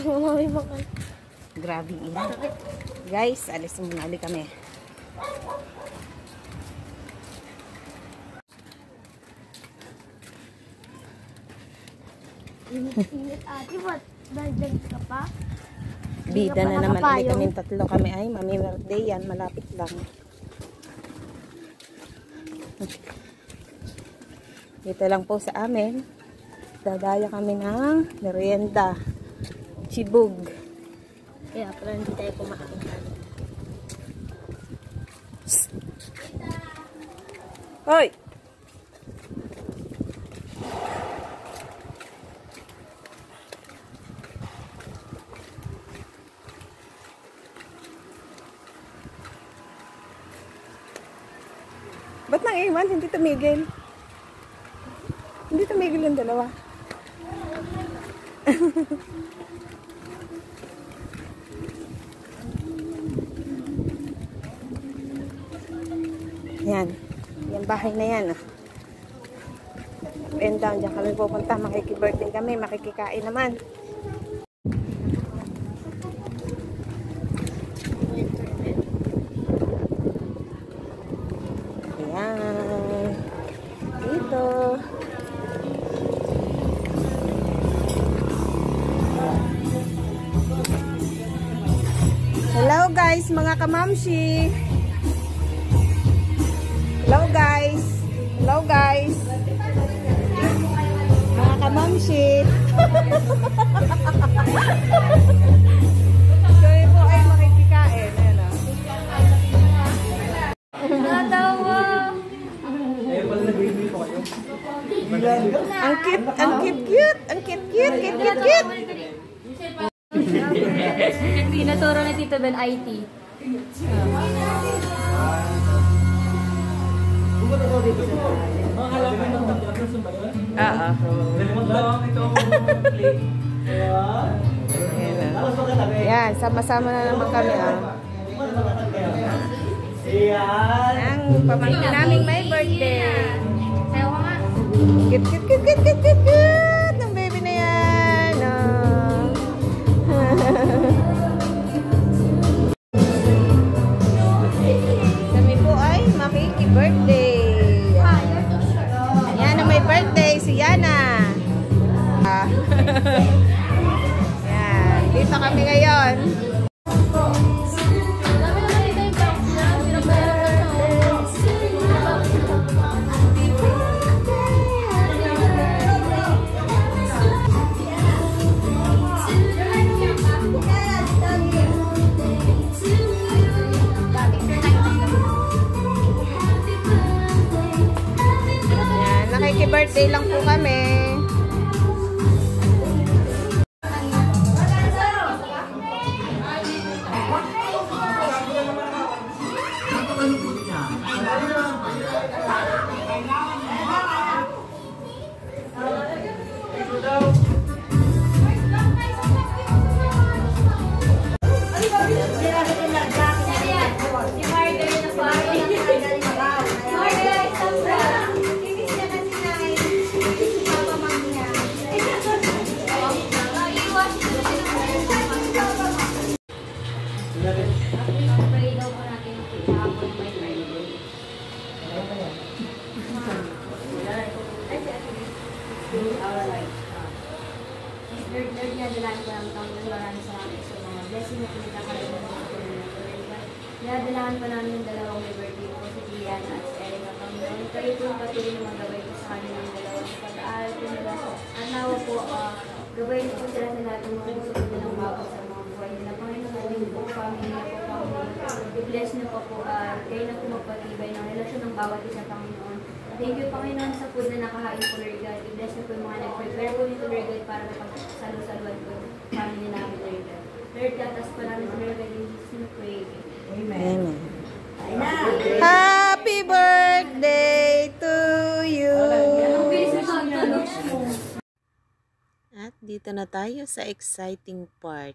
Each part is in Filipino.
Mami makan. Grabe init. Guys, alis muna ulit kami. Init ate, ba't nandyan ka pa? Bida na naman ulit kami tatlo kami ay mami birthday yan, malapit lang. Dito lang po sa amin. Dadaya kami ng merienda. Chibog. Kaya pala hindi tayo kumain. Hoy! Ba't nang iwan? Hindi tumigil. Hindi tumigil yung dalawa. Yan. Yung bahay na yan. Up and down. Diyan kami pupunta. Makikibirthday kami. Makikikain naman. Ayan. Dito. Hello guys, mga kamamshi. Hello guys. Hello guys. Mga kamamshi. Kami po ay makikikain. Ayan o. Natawa! Ang cute, ang cute. Ang cute. Pinaturo na Tito Ben IT. Oo. Yan, sama-sama na naman kami. Ang pamangkin naming may birthday. Sayo ka nga. Cute. Ang baby na yan. Kami po ay makiki-birthday. Yan ang may birthday, si Yana. Yan, dito kami ngayon. Birthday lang po kami. Dinadalahan pa namin yung dalawang may birthday po, si Diana at si Erica Panginoon. Kayo po yung patuloy na magabay po sa kanilang dalawang pag-aaral po nila. At nawa po, gabayin po sila sa lahat ng mga gusto po nilang mabot sa mga buhay nila. Panginoon, natin po, family na po, Panginoon. I-bless niyo pa po, kayo na po magpatibay ng relasyon ng bawat isa, Panginoon. Thank you, Panginoon, sa food na nakahain po, Lord God. I-bless niyo po yung mga nag-prepare po nito, Lord God, para mapagsalusaluan po yung family namin, Lord God. Lord God, tas po namin sa Lord God, in Jesus' name pray. Amen. Happy birthday to you. At dito na tayo sa exciting part.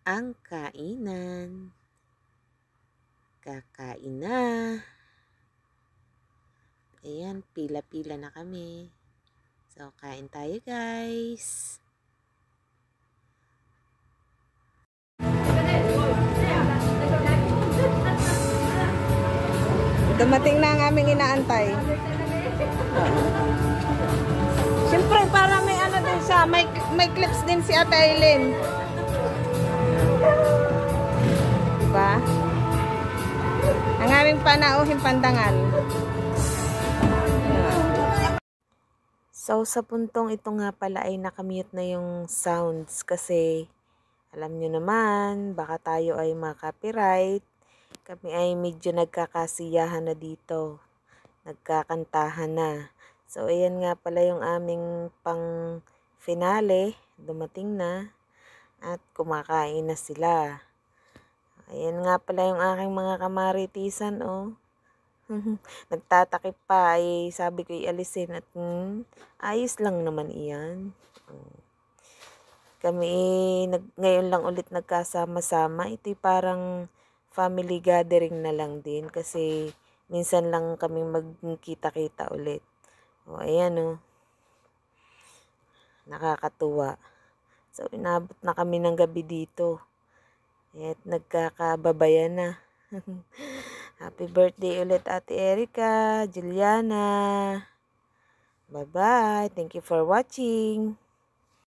Ang kainan. Kakain na. Ayan, pila-pila na kami. So, kain tayo guys. Dumating na ang aming inaantay. Siyempre, para may ano din siya, may clips din si Ate Aileen. Diba? Ang aming panauhing pandangal. So, sa puntong ito nga pala ay nakamute na yung sounds kasi alam nyo naman, baka tayo ay makapiright. Kami ay medyo nagkakasiyahan na dito. Nagkakantahan na. So, ayan nga pala yung aming pang finale. Dumating na. At kumakain na sila. Ayan nga pala yung aking mga kamaritisan, oh. Nagtatakip pa, ay sabi ko ialisin at ayos lang naman iyan. Kami ngayon lang ulit nagkasama-sama. Ito'y parang family gathering na lang din kasi minsan lang kami magkita-kita ulit. O ayan o. Nakakatuwa. So inabot na kami ng gabi dito. At nagkakababayan na. Happy birthday ulit Ate Erica, Juliana. Bye-bye. Thank you for watching.